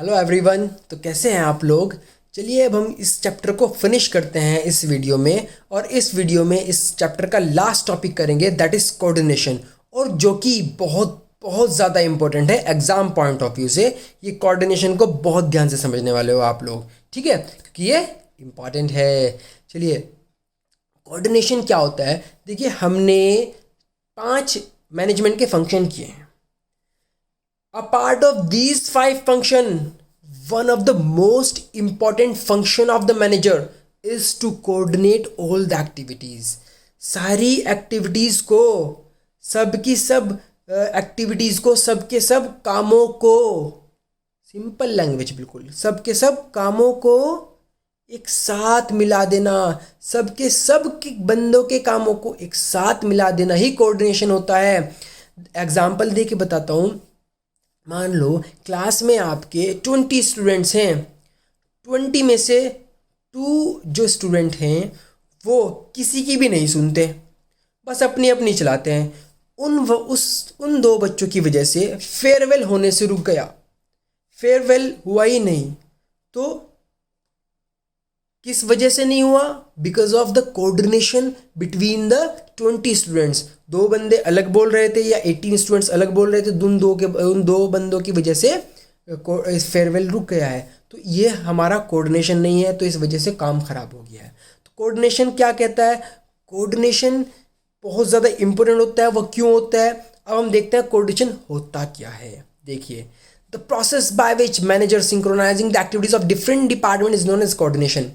Hello everyone. तो कैसे हैं आप लोग। चलिए अब हम इस चैप्टर को फिनिश करते हैं इस वीडियो में। और इस वीडियो में इस चैप्टर का लास्ट टॉपिक करेंगे, दैट इज़ कोऑर्डिनेशन। और जो कि बहुत बहुत ज़्यादा इंपॉर्टेंट है एग्जाम पॉइंट ऑफ व्यू से। ये कोऑर्डिनेशन को बहुत ध्यान से समझने वाले हो आप लोग, ठीक है, क्योंकि ये इंपॉर्टेंट है। चलिए, कोऑर्डिनेशन क्या होता है। देखिए, हमने 5 मैनेजमेंट के फंक्शन किए हैं। A part of these 5 function, one of the most important function of the manager is to coordinate all the activities. सारी एक्टिविटीज को, सबकी सब एक्टिविटीज को, सबके सब कामों को, सिंपल लैंग्वेज बिल्कुल, सबके सब कामों को एक साथ मिला देना, सबके सब के बंदों के कामों को एक साथ मिला देना ही कोऑर्डिनेशन होता है। एग्जाम्पल दे के बताता हूँ। मान लो क्लास में आपके 20 स्टूडेंट्स हैं। 20 में से 2 जो स्टूडेंट हैं वो किसी की भी नहीं सुनते, बस अपनी अपनी चलाते हैं। उन 2 बच्चों की वजह से फेयरवेल होने से रुक गया, फेयरवेल हुआ ही नहीं। तो किस वजह से नहीं हुआ? Because of the coordination between the 20 students. 2 बंदे अलग बोल रहे थे या 18 स्टूडेंट्स अलग बोल रहे थे, उन दो बंदों की वजह से फेयरवेल रुक गया है। तो ये हमारा कोऑर्डिनेशन नहीं है, तो इस वजह से काम खराब हो गया है। तो कोऑर्डिनेशन क्या कहता है? कोऑर्डिनेशन बहुत ज़्यादा इंपॉर्टेंट होता है। वो क्यों होता है? अब हम देखते हैं कोऑर्डिनेशन होता क्या है। देखिए, the process by which manager synchronizing the activities of different department is known as coordination.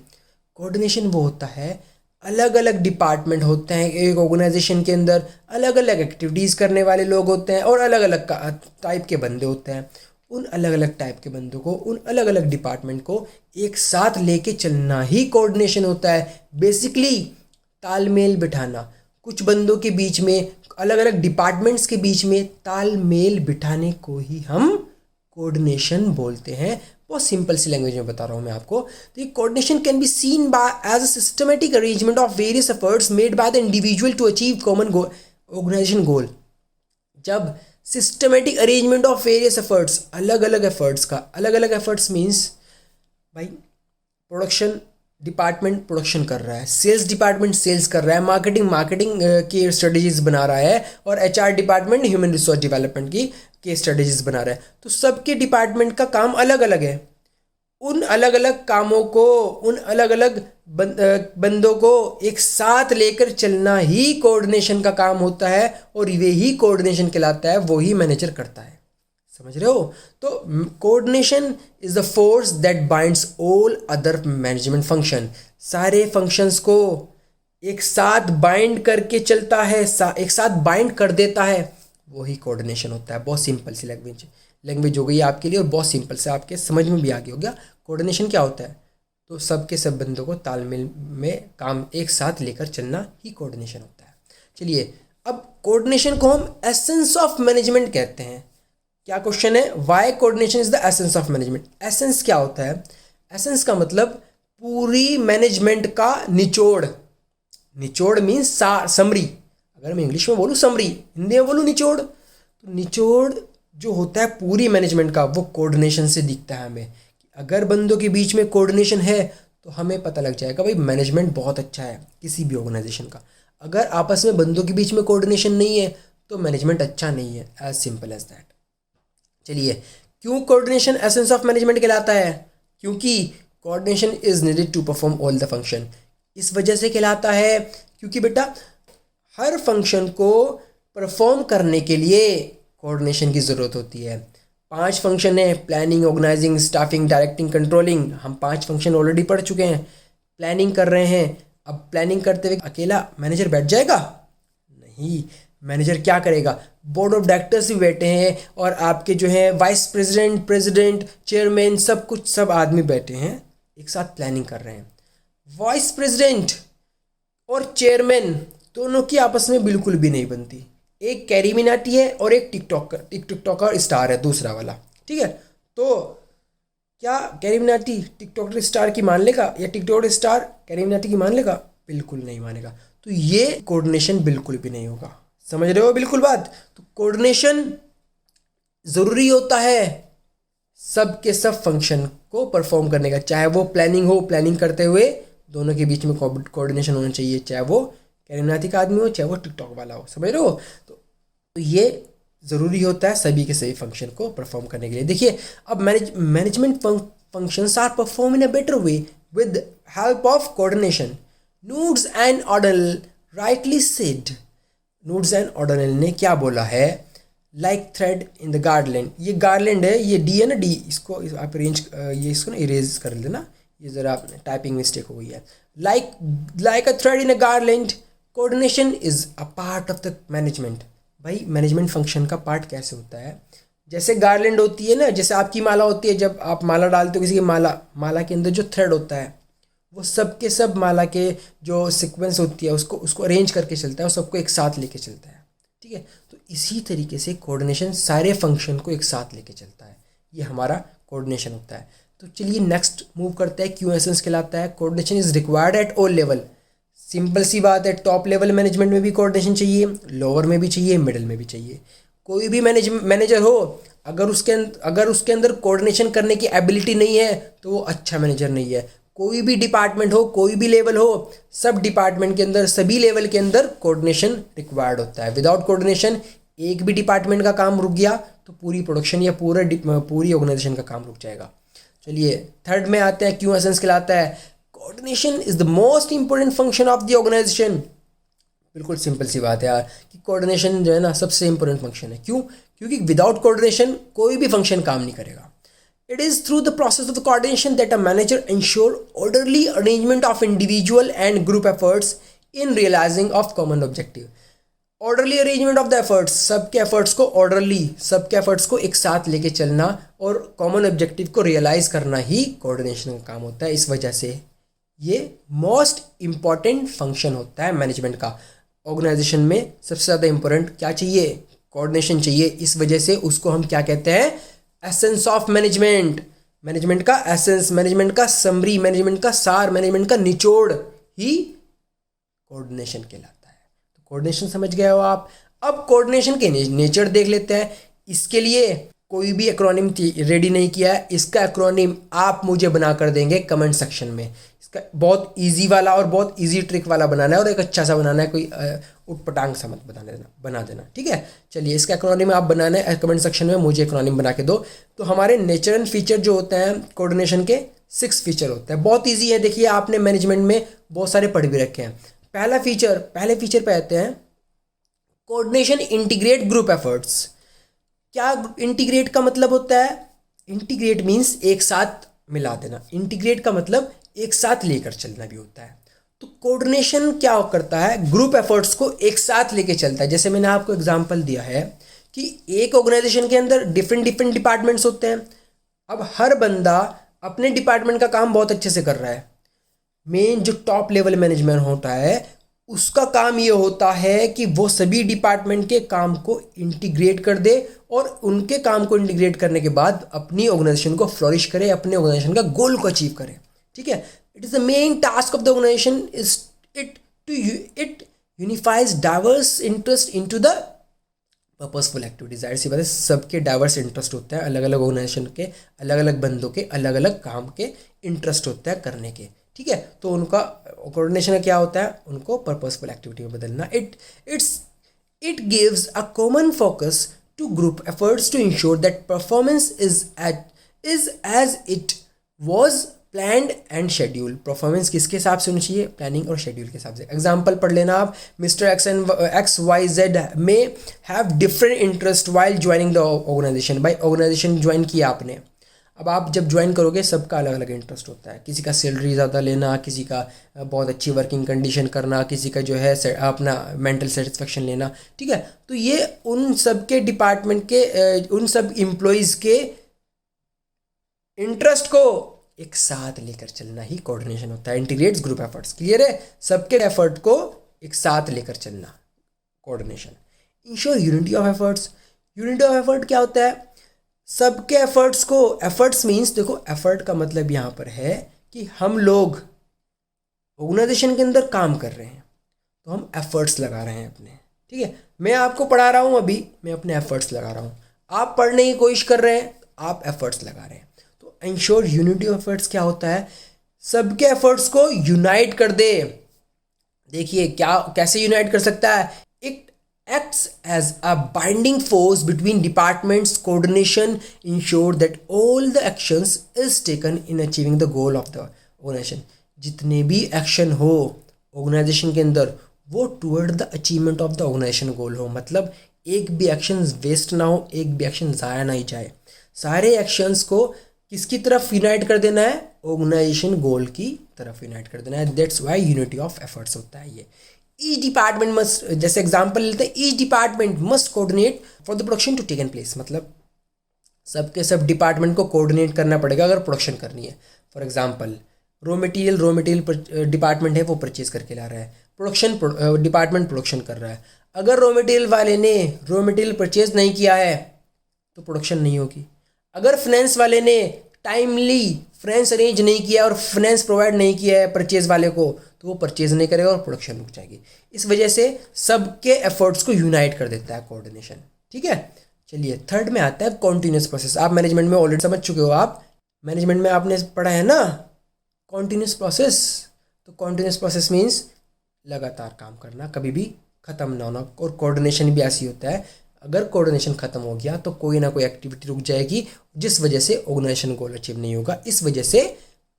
Coordination वो होता है, अलग अलग डिपार्टमेंट होते हैं एक ऑर्गेनाइजेशन के अंदर, अलग अलग एक्टिविटीज़ करने वाले लोग होते हैं और अलग अलग टाइप के बंदे होते हैं। उन अलग अलग टाइप के बंदों को, उन अलग अलग डिपार्टमेंट को एक साथ लेके चलना ही कोऑर्डिनेशन होता है। बेसिकली तालमेल बिठाना, कुछ बंदों के बीच में, अलग अलग डिपार्टमेंट्स के बीच में तालमेल बिठाने को ही हम कोऑर्डिनेशन बोलते हैं। बहुत सिंपल सी लैंग्वेज में बता रहा हूँ मैं आपको। तो ये coordination can be seen by as a systematic arrangement of various efforts made by the individual to achieve common goal, organisation goal. जब systematic arrangement of various efforts, अलग अलग एफर्ट्स का, अलग अलग एफर्ट्स मीन्स भाई प्रोडक्शन डिपार्टमेंट प्रोडक्शन कर रहा है, सेल्स डिपार्टमेंट सेल्स कर रहा है, मार्केटिंग की स्ट्रेटजीज बना रहा है, और HR department human resource development की स्ट्रेटजीज बना रहा है। तो सबके डिपार्टमेंट का काम अलग अलग है। उन अलग अलग कामों को, उन अलग अलग बंदों को एक साथ लेकर चलना ही कोऑर्डिनेशन का काम होता है, और वे ही कोऑर्डिनेशन कहलाता है, वो ही मैनेजर करता है। समझ रहे हो? तो coordination is the force that binds all other management function. सारे फंक्शंस को एक साथ बाइंड करके चलता है, एक साथ बाइंड कर देता है, वही कोऑर्डिनेशन होता है। बहुत सिंपल सी लैंग्वेज हो गई आपके लिए, और बहुत सिंपल से आपके समझ में भी आ गया हो गया कोऑर्डिनेशन क्या होता है। तो सबके सब बंदों को तालमेल में काम एक साथ लेकर चलना ही कोऑर्डिनेशन होता है। चलिए, अब कोऑर्डिनेशन को हम एसेंस ऑफ मैनेजमेंट कहते हैं। क्या क्वेश्चन है? Why coordination is the essence of management. Essence क्या होता है? एसेंस का मतलब पूरी मैनेजमेंट का निचोड़। निचोड़ मीन्स समरी। अगर मैं इंग्लिश में बोलूँ समरी, हिंदी में बोलूँ निचोड़। तो निचोड़ जो होता है पूरी मैनेजमेंट का, वो कोऑर्डिनेशन से दिखता है हमें। अगर बंदों के बीच में कोऑर्डिनेशन है तो हमें पता लग जाएगा भाई मैनेजमेंट बहुत अच्छा है किसी भी ऑर्गेनाइजेशन का। अगर आपस में बंदों के बीच में कोऑर्डिनेशन नहीं है तो मैनेजमेंट अच्छा नहीं है। As simple as that. चलिए, क्यों कोऑर्डिनेशन एसेंस ऑफ मैनेजमेंट कहलाता है? क्योंकि coordination is needed to perform all the function. इस वजह से कहलाता है क्योंकि बेटा हर फंक्शन को परफॉर्म करने के लिए कोऑर्डिनेशन की ज़रूरत होती है। 5 फंक्शन है, planning, organizing, staffing, directing, controlling. हम 5 फंक्शन ऑलरेडी पढ़ चुके हैं। प्लानिंग कर रहे हैं, अब प्लानिंग करते हुए अकेला मैनेजर बैठ जाएगा? नहीं। मैनेजर क्या करेगा? बोर्ड ऑफ डायरेक्टर्स भी बैठे हैं, और आपके जो हैं वाइस प्रेसिडेंट, प्रेसिडेंट, चेयरमैन, सब कुछ, सब आदमी बैठे हैं, एक साथ प्लानिंग कर रहे हैं। वाइस प्रेसिडेंट और चेयरमैन दोनों की आपस में बिल्कुल भी नहीं बनती। एक कैरी मिनाटी है और एक टिकटॉकर स्टार है दूसरा वाला, ठीक है। तो क्या कैरी मिनाटी टिकटॉकर स्टार की मान लेगा, या टिकटॉकर स्टार कैरी मिनाटी की मान लेगा? बिल्कुल नहीं मानेगा। तो ये कोऑर्डिनेशन बिल्कुल भी नहीं होगा। समझ रहे हो बिल्कुल बात? तो कोऑर्डिनेशन ज़रूरी होता है सब के सब फंक्शन को परफॉर्म करने का, चाहे वो प्लानिंग हो, प्लानिंग करते हुए दोनों के बीच में कोऑर्डिनेशन होना चाहिए, चाहे वो कैरिनाथी का आदमी हो चाहे वो टिकटॉक वाला हो, समझ रहे हो। तो ये ज़रूरी होता है सभी के सभी फंक्शन को परफॉर्म करने के लिए। देखिए अब management functions are perform in a better way with help of coordination. Koontz and O'Donnell rightly said, Koontz and O'Donnell ने क्या बोला है, like thread in the garland, ये गार्लैंड है, ये डी है ना, डी, इसको आप ये इसको ना इरेज कर लेना, ये ज़रा टाइपिंग मिस्टेक हो गई है। Like a thread in a garland coordination is a part of the management. भाई मैनेजमेंट फंक्शन का पार्ट कैसे होता है, जैसे गार्लैंड होती है ना, जैसे आपकी माला होती है, जब आप माला डालते हो किसी की माला के अंदर जो थ्रेड होता है वो सब के सब माला के जो सीक्वेंस होती है उसको अरेंज करके चलता है और सबको एक साथ लेके चलता है, ठीक है। तो इसी तरीके से कोऑर्डिनेशन सारे फंक्शन को एक साथ लेके चलता है, ये हमारा कोऑर्डिनेशन होता है। तो चलिए नेक्स्ट मूव करते हैं, क्यों एसेंस कहलाता है। Coordination is required at all level, simple सी बात है, टॉप लेवल मैनेजमेंट में भी कोऑर्डिनेशन चाहिए, लोअर में भी चाहिए, मिडिल में भी चाहिए। कोई भी मैनेजर हो, अगर उसके अंदर कोऑर्डिनेशन करने की एबिलिटी नहीं है तो वो अच्छा मैनेजर नहीं है। कोई भी डिपार्टमेंट हो, कोई भी लेवल हो, सब डिपार्टमेंट के अंदर, सभी लेवल के अंदर कोऑर्डिनेशन रिक्वायर्ड होता है। विदाउट कोऑर्डिनेशन एक भी डिपार्टमेंट का काम रुक गया तो पूरी प्रोडक्शन या पूरी ऑर्गेनाइजेशन का काम रुक जाएगा। चलिए थर्ड में आते हैं, क्यों एसेंस कहलाता है। Coordination is the most important function of the organization. बिल्कुल सिंपल सी बात है यार कि कोऑर्डिनेशन जो है ना सबसे इंपॉर्टेंट फंक्शन है। क्यों? क्योंकि विदाउट कोऑर्डिनेशन कोई भी फंक्शन काम नहीं करेगा। It is through the process of the coordination that a manager ensure orderly arrangement of individual and group efforts in realizing of common objective. Orderly arrangement of the efforts, सबके efforts को orderly, सबके efforts को एक साथ लेके चलना और common objective को realize करना ही coordination का काम होता है। इस वजह से ये most important function होता है मैनेजमेंट का। ऑर्गेनाइजेशन में सबसे ज़्यादा इंपॉर्टेंट क्या चाहिए? कोऑर्डिनेशन चाहिए। इस वजह से उसको हम क्या कहते हैं? Essence of management. मैनेजमेंट का एसेंस, मैनेजमेंट का समरी, मैनेजमेंट का सार, मैनेजमेंट का निचोड़ ही कोऑर्डिनेशन कहलाता है। तो कोऑर्डिनेशन समझ गए हो आप। अब कोऑर्डिनेशन के नेचर देख लेते हैं। इसके लिए कोई भी एक्रोनिम रेडी नहीं किया है, इसका एक्रोनिम आप मुझे बना कर देंगे कमेंट सेक्शन में। इसका बहुत इजी वाला और बहुत इजी ट्रिक वाला बनाना है और एक अच्छा सा बनाना है, कोई उटपटांग सा मत बना देना, ठीक है। चलिए इसका एक्रोनिम आप बनाना है, कमेंट सेक्शन में मुझे एक्रोनिम बना के दो। तो हमारे नेचर एंड फीचर जो होते हैं कोऑर्डिनेशन के 6 फीचर होते हैं, बहुत ईजी है। देखिए आपने मैनेजमेंट में बहुत सारे पढ़ भी रखे हैं। पहले फीचर पे आते हैं कोऑर्डिनेशन इंटीग्रेट ग्रुप एफर्ट्स। क्या इंटीग्रेट का मतलब होता है? इंटीग्रेट मीन्स एक साथ मिला देना, इंटीग्रेट का मतलब एक साथ लेकर चलना भी होता है। तो कोऑर्डिनेशन क्या करता है? ग्रुप एफर्ट्स को एक साथ लेके चलता है। जैसे मैंने आपको एग्जांपल दिया है कि एक ऑर्गेनाइजेशन के अंदर डिफरेंट डिपार्टमेंट्स होते हैं। अब हर बंदा अपने डिपार्टमेंट का काम बहुत अच्छे से कर रहा है। मेन जो टॉप लेवल मैनेजमेंट होता है उसका काम ये होता है कि वो सभी डिपार्टमेंट के काम को इंटीग्रेट कर दे और उनके काम को इंटीग्रेट करने के बाद अपनी ऑर्गेनाइजेशन को फ्लोरिश करे, अपने ऑर्गेनाइजेशन का गोल को अचीव करे, ठीक है। It is the main task of the organization is it unifies diverse interest into the purposeful activities. जाहिर सी बात है सबके डाइवर्स इंटरेस्ट होता है, अलग अलग ऑर्गेनाइजेशन के अलग अलग बंदों के अलग अलग काम के इंटरेस्ट होता है करने के, ठीक है। तो उनका कोऑर्डिनेशन क्या होता है? उनको पर्पसफुल एक्टिविटी में बदलना। It gives a common focus to group efforts to ensure that performance is as it was planned and schedule. Performance किसके हिसाब से होनी चाहिए? प्लानिंग और शेड्यूल के हिसाब से। एग्जाम्पल पढ़ लेना आप, mister X Y Z may have different interest while joining the organization. भाई ऑर्गेनाइजेशन ज्वाइन किया आपने, अब आप जब ज्वाइन करोगे सबका अलग अलग इंटरेस्ट होता है। किसी का सैलरी ज़्यादा लेना, किसी का बहुत अच्छी वर्किंग कंडीशन करना, किसी का जो है अपना मेंटल सेटिस्फेक्शन लेना, ठीक है। तो ये उन सब के डिपार्टमेंट के उन सब एम्प्लॉयज़ के इंटरेस्ट को एक साथ लेकर चलना ही कोऑर्डिनेशन होता है। Integrates group efforts. क्लियर है? सबके एफर्ट को एक साथ लेकर चलना coordination. Ensure unity of efforts. Unity of effort क्या होता है? सबके एफर्ट्स को, एफर्ट्स मीन्स देखो एफर्ट का मतलब यहाँ पर है कि हम लोग ऑर्गेनाइजेशन के अंदर काम कर रहे हैं तो हम एफर्ट्स लगा रहे हैं अपने, ठीक है। मैं आपको पढ़ा रहा हूँ, अभी मैं अपने एफर्ट्स लगा रहा हूँ। आप पढ़ने की कोशिश कर रहे हैं, आप एफर्ट्स लगा रहे हैं। तो इंश्योर यूनिटी ऑफ एफर्ट्स क्या होता है, सबके एफर्ट्स को यूनाइट कर दे। देखिए क्या कैसे यूनाइट कर सकता है, it acts as a binding force between departments. Coordination ensure that all the actions is taken in achieving the goal of the organization. जितने भी एक्शन हो ऑर्गेनाइजेशन के अंदर वो toward the achievement of the organisation goal हो, मतलब एक भी एक्शन वेस्ट ना हो, एक भी एक्शन ज़ाया ना ही जाए, सारे एक्शंस को किसकी तरफ यूनाइट कर देना है, ऑर्गेनाइजेशन गोल की तरफ यूनाइट कर देना है। That's why unity of efforts होता है ये। ईच डिपार्टमेंट मस्ट, जैसे एग्जांपल लेते हैं, each department must coordinate for the production to take in place, मतलब सबके सब डिपार्टमेंट को कोऑर्डिनेट करना पड़ेगा अगर प्रोडक्शन करनी है। For example raw material department है वो परचेज करके ला रहा है, प्रोडक्शन डिपार्टमेंट प्रोडक्शन कर रहा है। अगर रॉ मटेरियल वाले ने रॉ मटेरियल परचेज नहीं किया है तो प्रोडक्शन नहीं होगी। अगर फाइनेंस वाले ने टाइमली फाइनेंस अरेंज नहीं किया और फाइनेंस प्रोवाइड नहीं किया है परचेज वाले को, तो वो परचेज नहीं करेगा और प्रोडक्शन रुक जाएगी। इस वजह से सबके एफर्ट्स को यूनाइट कर देता है कोऑर्डिनेशन। ठीक है, चलिए थर्ड में आता है कॉन्टिन्यूस प्रोसेस। आप मैनेजमेंट में ऑलरेडी समझ चुके हो, आप मैनेजमेंट में आपने पढ़ा है ना कॉन्टिन्यूस प्रोसेस। तो कॉन्टिन्यूस प्रोसेस मीन्स लगातार काम करना, कभी भी ख़त्म ना होना। और कोऑर्डिनेशन भी ऐसी होता है, अगर कोऑर्डिनेशन खत्म हो गया तो कोई ना कोई एक्टिविटी रुक जाएगी जिस वजह से ऑर्गेनाइजेशन गोल अचीव नहीं होगा। इस वजह से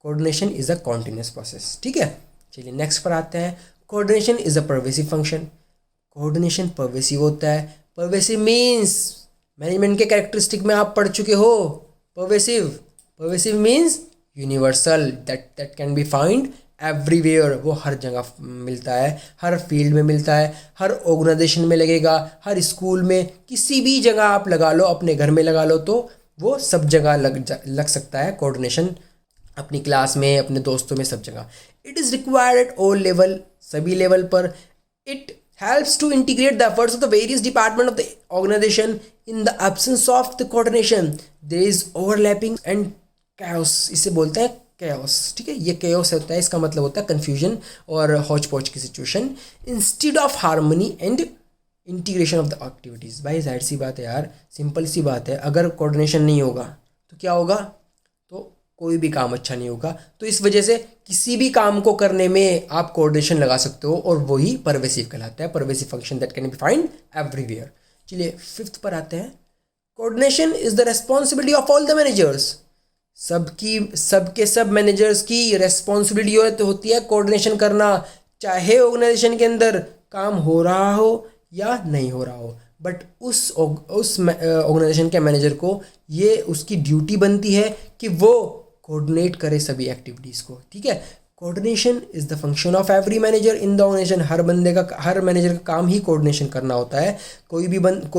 coordination is a continuous process. ठीक है, चलिए नेक्स्ट पर आते हैं। Coordination is a pervasive function. Coordination pervasive होता है। परवेसिव मीन्स मैनेजमेंट के कैरेक्टरिस्टिक में आप पढ़ चुके हो। Pervasive means universal, that can be find everywhere, वो हर जगह मिलता है, हर फील्ड में मिलता है, हर ऑर्गेनाइजेशन में लगेगा, हर स्कूल में, किसी भी जगह आप लगा लो, अपने घर में लगा लो तो वो सब जगह लग सकता है कोऑर्डिनेशन, अपनी क्लास में, अपने दोस्तों में, सब जगह। It is required at all level, सभी लेवल पर। It helps to integrate the efforts of the various department of the organization. In the absence of the coordination there is overlapping and chaos, इसे बोलते हैं chaos. ठीक है, ये chaos होता है, इसका मतलब होता है कन्फ्यूजन और हौच पौच की situation, instead of harmony and integration of the activities. भाई जाहिर सी बात है यार, सिंपल सी बात है, अगर कोऑर्डिनेशन नहीं होगा तो क्या होगा, तो कोई भी काम अच्छा नहीं होगा। तो इस वजह से किसी भी काम को करने में आप कोऑर्डिनेशन लगा सकते हो और वही परवेसिव कहलाता है, pervasive function that can be find everywhere. चलिए फिफ्थ पर आते हैं। Coordination is the responsibility of all the managers. सबके सब मैनेजर्स की रेस्पॉन्सिबिलिटी होती है कोऑर्डिनेशन करना, चाहे ऑर्गेनाइजेशन के अंदर काम हो रहा हो या नहीं हो रहा हो, बट उस ऑर्गेनाइजेशन के मैनेजर को ये उसकी ड्यूटी बनती है कि वो कोऑर्डिनेट करे सभी एक्टिविटीज़ को। ठीक है, coordination is the function of every manager in the organization. हर मैनेजर का काम ही कोऑर्डिनेशन करना होता है। कोई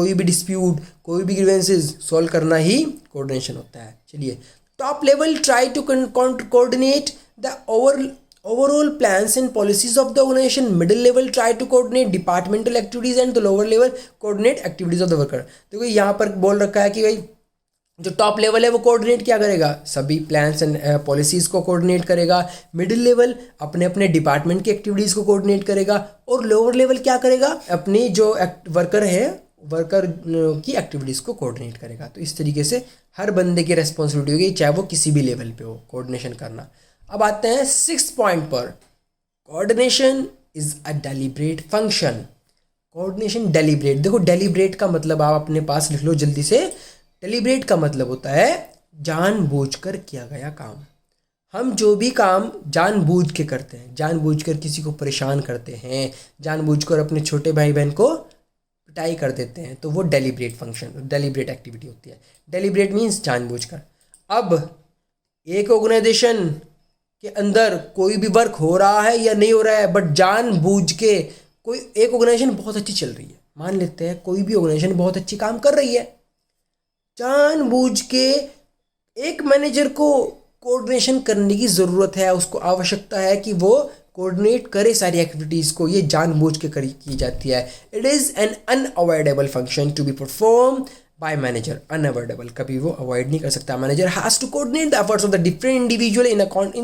भी डिस्प्यूट, कोई भी ग्रीवेंसेस सॉल्व करना ही कोऑर्डिनेशन होता है। चलिए, top level try to coordinate the overall plans and policies of the organization. Middle level try to coordinate departmental activities and the lower level coordinate activities of the worker. देखो यहाँ पर बोल रखा है कि भाई जो टॉप लेवल है वो कोऑर्डिनेट क्या करेगा, सभी प्लान्स एंड पॉलिसीज़ को कोऑर्डिनेट करेगा। मिडिल लेवल अपने अपने डिपार्टमेंट की एक्टिविटीज़ को कोऑर्डिनेट करेगा और लोअर लेवल क्या करेगा, अपनी जो वर्कर की एक्टिविटीज़ को कोऑर्डिनेट करेगा। तो इस तरीके से हर बंदे की रेस्पॉन्सिबिलिटी होगी, चाहे वो किसी भी लेवल पे हो, कोऑर्डिनेशन करना। अब आते हैं 6th पॉइंट पर। Coordination is a deliberate function. Coordination deliberate, देखो डेलिब्रेट का मतलब आप अपने पास लिख लो जल्दी से। डेलिब्रेट का मतलब होता है जानबूझकर किया गया काम। हम जो भी काम जानबूझ के करते हैं, जानबूझकर किसी को परेशान करते हैं, जानबूझकर अपने छोटे भाई बहन को पिटाई कर देते हैं, तो वो डेलिब्रेट फंक्शन, डेलिब्रेट एक्टिविटी होती है। डेलिब्रेट मीन्स जानबूझकर। अब एक ऑर्गेनाइजेशन के अंदर कोई भी वर्क हो रहा है या नहीं हो रहा है, बट जानबूझ के कोई एक ऑर्गेनाइजेशन बहुत अच्छी चल रही है, मान लेते हैं कोई भी ऑर्गेनाइजेशन बहुत अच्छी काम कर रही है, जानबूझ के एक मैनेजर को कोऑर्डिनेशन करने की ज़रूरत है, उसको आवश्यकता है कि वो कोऑर्डिनेट करे सारी एक्टिविटीज़ को, ये जानबूझ के की जाती है। It is an unavoidable function to be perform by manager. Unavoidable, कभी वो अवॉइड नहीं कर सकता। Manager has to coordinate the efforts of the different individual in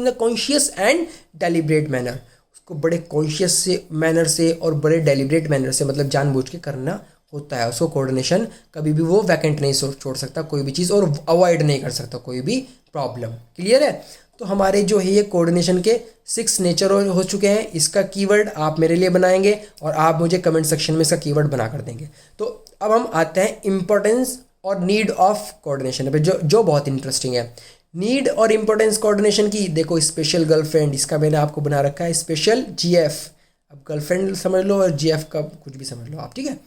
a conscious and deliberate manner. उसको बड़े कॉन्शियस से मैनर से और बड़े डेलिब्रेट मैनर से, मतलब जानबूझ के करना होता है उसको कोऑर्डिनेशन कभी भी वो वैकेंट नहीं छोड़ सकता कोई भी चीज़ और अवॉइड नहीं कर सकता कोई भी प्रॉब्लम। क्लियर है? तो हमारे जो है ये कोऑर्डिनेशन के 6 नेचर हो चुके हैं। इसका कीवर्ड आप मेरे लिए बनाएंगे और आप मुझे कमेंट सेक्शन में इसका कीवर्ड बना कर देंगे। तो अब हम आते हैं इम्पोर्टेंस और नीड ऑफ कोऑर्डिनेशन पे, जो बहुत इंटरेस्टिंग है। नीड और इम्पोर्टेंस कोऑर्डिनेशन की देखो, स्पेशल गर्लफ्रेंड, इसका मैंने आपको बना रखा है स्पेशल जीएफ। अब गर्लफ्रेंड समझ लो और जीएफ का कुछ भी समझ लो आप, ठीक है।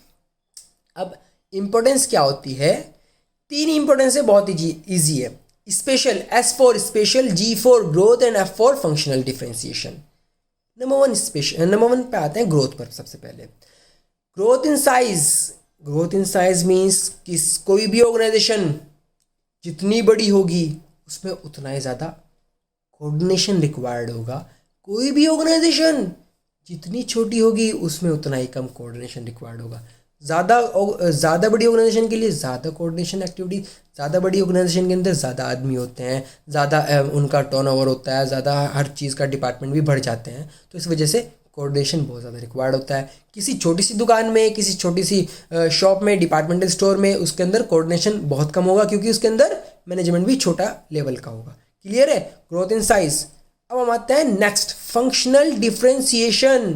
अब इम्पोर्टेंस क्या होती है? 3 इम्पोर्टेंस है, बहुत ईजी है। Special, S for special, G for growth and F for functional differentiation. Number one पे आते हैं ग्रोथ पर। सबसे पहले growth in size. Growth in size means कोई भी ऑर्गेनाइजेशन जितनी बड़ी होगी उसमें उतना ही ज़्यादा कोऑर्डिनेशन रिक्वायर्ड होगा। कोई भी ऑर्गेनाइजेशन जितनी छोटी होगी उसमें उतना ही कम कोऑर्डिनेशन रिक्वायर्ड होगा। ज़्यादा बड़ी ऑर्गेनाइजेशन के लिए ज़्यादा कोऑर्डिनेशन एक्टिविटी, ज़्यादा बड़ी ऑर्गेनाइजेशन के अंदर ज़्यादा आदमी होते हैं, ज़्यादा उनका टर्नओवर होता है, ज़्यादा हर चीज़ का डिपार्टमेंट भी बढ़ जाते हैं, तो इस वजह से कोऑर्डिनेशन बहुत ज़्यादा रिक्वायर्ड होता है। किसी छोटी सी दुकान में, किसी छोटी सी शॉप में, डिपार्टमेंटल स्टोर में, उसके अंदर कोऑर्डिनेशन बहुत कम होगा क्योंकि उसके अंदर मैनेजमेंट भी छोटा लेवल का होगा। क्लियर है? Growth in size. अब हम आते हैं next, functional differentiation.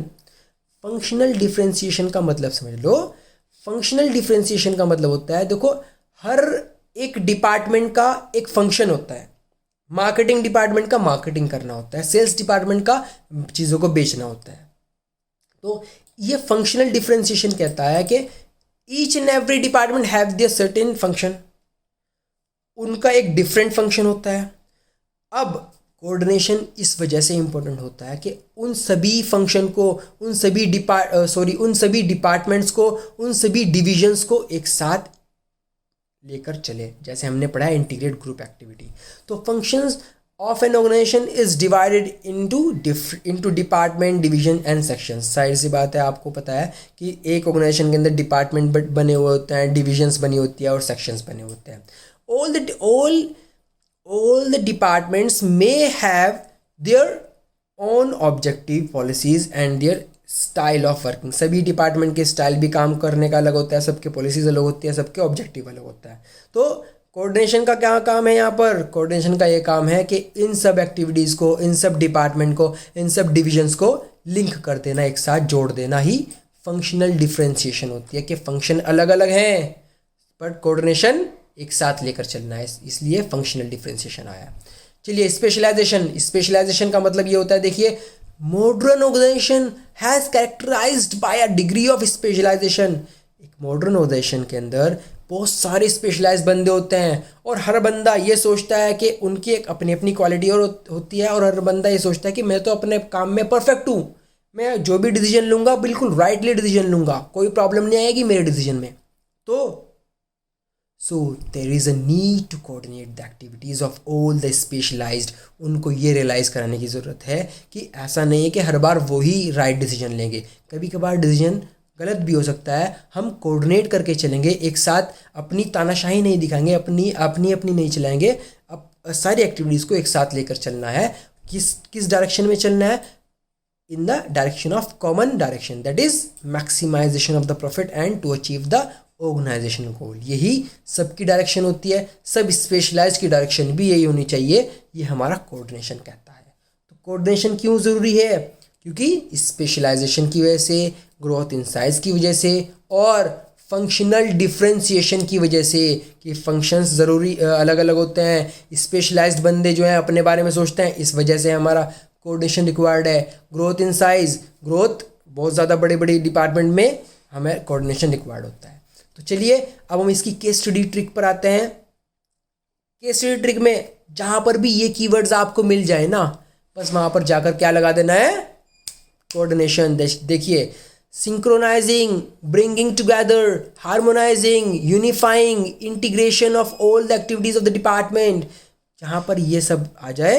Functional differentiation का मतलब समझ लो। फंक्शनल डिफरेंशिएशन का मतलब होता है, देखो हर एक डिपार्टमेंट का एक फंक्शन होता है। मार्केटिंग डिपार्टमेंट का मार्केटिंग करना होता है, सेल्स डिपार्टमेंट का चीज़ों को बेचना होता है। तो ये फंक्शनल डिफरेंशिएशन कहता है कि each and every department have their certain function, उनका एक डिफरेंट फंक्शन होता है। अब कोऑर्डिनेशन इस वजह से इंपॉर्टेंट होता है कि उन सभी फंक्शन को, उन सभी डिपार्टमेंट्स को, उन सभी डिविजन्स को एक साथ लेकर चले। जैसे हमने पढ़ा है इंटीग्रेट ग्रुप एक्टिविटी। तो functions of an organization is divided into department, division and sections. जाहिर सी बात है, आपको पता है कि एक ऑर्गेनाइजेशन के अंदर डिपार्टमेंट बने हुए होते हैं, डिविजन्स बनी होती है और सेक्शंस बने होते हैं। all the departments may have their own objective policies and their style of working। सभी डिपार्टमेंट के स्टाइल भी काम करने का अलग होता है, सबके पॉलिसीज अलग होती है, सबके ऑब्जेक्टिव अलग होता है। तो कोऑर्डिनेशन का क्या काम है यहाँ पर? कोऑर्डिनेशन का ये काम है कि इन सब एक्टिविटीज़ को, इन सब डिपार्टमेंट को, इन सब डिविजन्स को लिंक कर देना, एक साथ जोड़ देना ही फंक्शनल डिफरेंशिएशन होती है। कि फंक्शन अलग अलग हैं बट कोऑर्डिनेशन एक साथ लेकर चलना है, इसलिए फंक्शनल डिफरेंशिएशन आया। चलिए स्पेशलाइजेशन। स्पेशलाइजेशन का मतलब ये होता है, देखिए modern organization has characterized by a degree of specialization. एक मॉडर्न ऑर्गेनाइजेशन के अंदर बहुत सारे स्पेशलाइज्ड बंदे होते हैं और हर बंदा ये सोचता है कि उनकी एक अपनी अपनी क्वालिटी और होती है, और हर बंदा ये सोचता है कि मैं तो अपने काम में परफेक्ट हूँ, मैं जो भी डिसीजन लूँगा बिल्कुल राइटली डिसीजन लूँगा, कोई प्रॉब्लम नहीं आएगी मेरे डिसीजन में। तो So there is a need to coordinate the activities of all the specialized। उनको ये रियलाइज कराने की ज़रूरत है कि ऐसा नहीं है कि हर बार वही राइट डिसीजन लेंगे, कभी कभार डिसीजन गलत भी हो सकता है। हम कोऑर्डिनेट करके चलेंगे, एक साथ अपनी तानाशाही नहीं दिखाएंगे, अपनी नहीं चलाएंगे। अब सारी एक्टिविटीज़ को एक साथ लेकर चलना है। किस डायरेक्शन में चलना है? In the direction of common direction, that is maximisation of the profit and to achieve the organisation goal. यही सबकी डायरेक्शन होती है, सब स्पेशलाइज की डायरेक्शन भी यही होनी चाहिए, ये हमारा कोऑर्डिनेशन कहता है। तो कोऑर्डिनेशन क्यों ज़रूरी है? क्योंकि स्पेशलाइजेशन की वजह से, ग्रोथ इन साइज की वजह से और फंक्शनल डिफरेंशिएशन की वजह से, कि फंक्शंस ज़रूरी अलग अलग होते हैं। स्पेशलाइज्ड बंदे जो हैं अपने बारे में सोचते हैं, इस वजह से हमारा कोऑर्डिनेशन रिक्वायर्ड है। ग्रोथ इन साइज, ग्रोथ बहुत ज़्यादा बड़े बड़े डिपार्टमेंट में हमें कोऑर्डिनेशन रिक्वायर्ड होता है। तो चलिए अब हम इसकी केस स्टडी ट्रिक पर आते हैं। केस स्टडी ट्रिक में जहाँ पर भी ये कीवर्ड्स आपको मिल जाए ना, बस वहाँ पर जाकर क्या लगा देना है? कोऑर्डिनेशन। देखिए, synchronising, bringing together, harmonising, unifying, integration of all the activities of the department. जहाँ पर ये सब आ जाए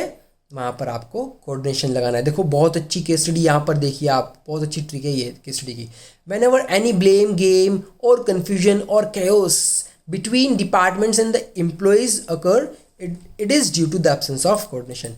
वहाँ पर आपको कोऑर्डिनेशन लगाना है। देखो बहुत अच्छी केस स्टडी यहाँ पर देखिए आप, बहुत अच्छी ट्रिक है ये केस स्टडी की। Whenever any blame game or confusion or chaos between departments and the employees occur, it is due to the absence of coordination।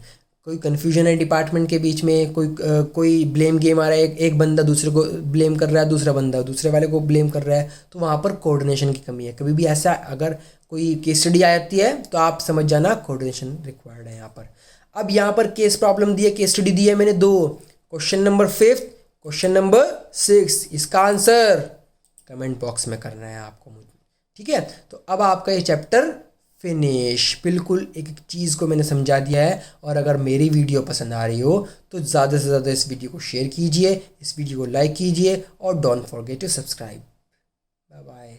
कोई कन्फ्यूजन है डिपार्टमेंट के बीच में, कोई ब्लेम गेम आ रहा है, एक बंदा दूसरे को ब्लेम कर रहा है, दूसरा बंदा दूसरे वाले को ब्लेम कर रहा है, तो वहाँ पर कोऑर्डिनेशन की कमी है। कभी भी ऐसा अगर कोई केस स्टडी आ जाती है तो आप समझ जाना कोऑर्डिनेशन रिक्वायर्ड है यहाँ पर। अब यहाँ पर केस प्रॉब्लम दी है, केस स्टडी दी है मैंने 2, क्वेश्चन नंबर 5, क्वेश्चन नंबर 6। इसका आंसर कमेंट बॉक्स में करना है आपको मुझे, ठीक है। तो अब आपका ये चैप्टर फिनिश, बिल्कुल एक एक चीज़ को मैंने समझा दिया है। और अगर मेरी वीडियो पसंद आ रही हो तो ज़्यादा से ज़्यादा इस वीडियो को शेयर कीजिए, इस वीडियो को लाइक कीजिए और don't forget to subscribe. Bye bye.